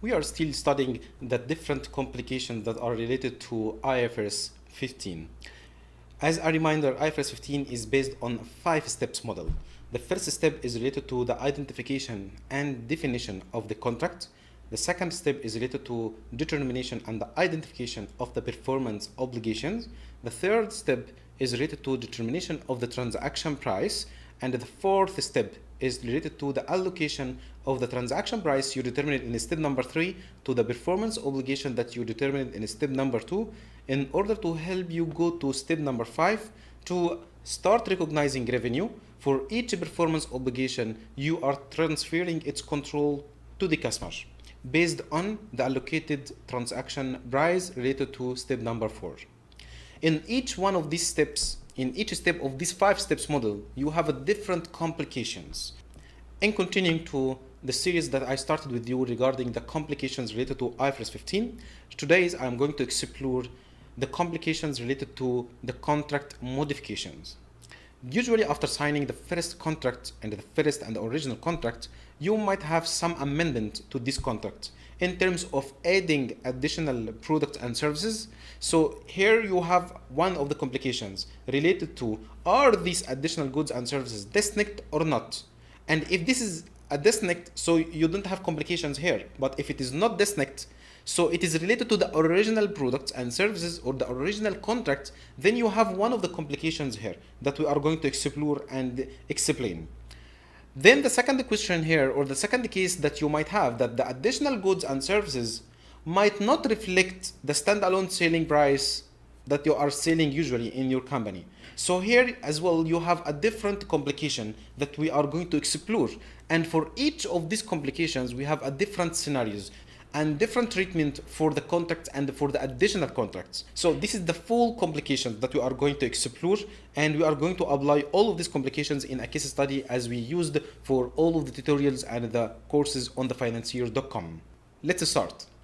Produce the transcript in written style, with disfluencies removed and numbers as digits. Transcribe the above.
we are still studying the different complications that are related to IFRS 15. As a reminder, IFRS 15 is based on a 5 steps model. The first step is related to the identification and definition of the contract. The second step is related to determination and the identification of the performance obligations. The third step is related to determination of the transaction price. And the fourth step is related to the allocation of the transaction price you determined in step number 3 to the performance obligation that you determined in step number 2 in order to help you go to step number 5 to start recognizing revenue. For each performance obligation, you are transferring its control to the customer based on the allocated transaction price related to step number 4. In each one of these steps, in each step of this 5 steps model, you have a different complications. In continuing to the series that I started with you regarding the complications related to IFRS 15, today I'm going to explore the complications related to the contract modifications. Usually after signing the first contract and the first and the original contract, you might have some amendment to this contract in terms of adding additional products and services. So here you have one of the complications related to, are these additional goods and services distinct or not? And if this is a distinct, so you don't have complications here. But if it is not distinct, so it is related to the original products and services or the original contract, then you have one of the complications here that we are going to explore and explain. Then the second question here, or the second case that you might have, that the additional goods and services might not reflect the standalone selling price that you are selling usually in your company. So here as well, you have a different complication that we are going to explore. And for each of these complications, we have a different scenarios and different treatment for the contracts and for the additional contracts. So this is the full complications that we are going to explore, and we are going to apply all of these complications in a case study as we used for all of the tutorials and the courses on thefinancier.com. Let's start.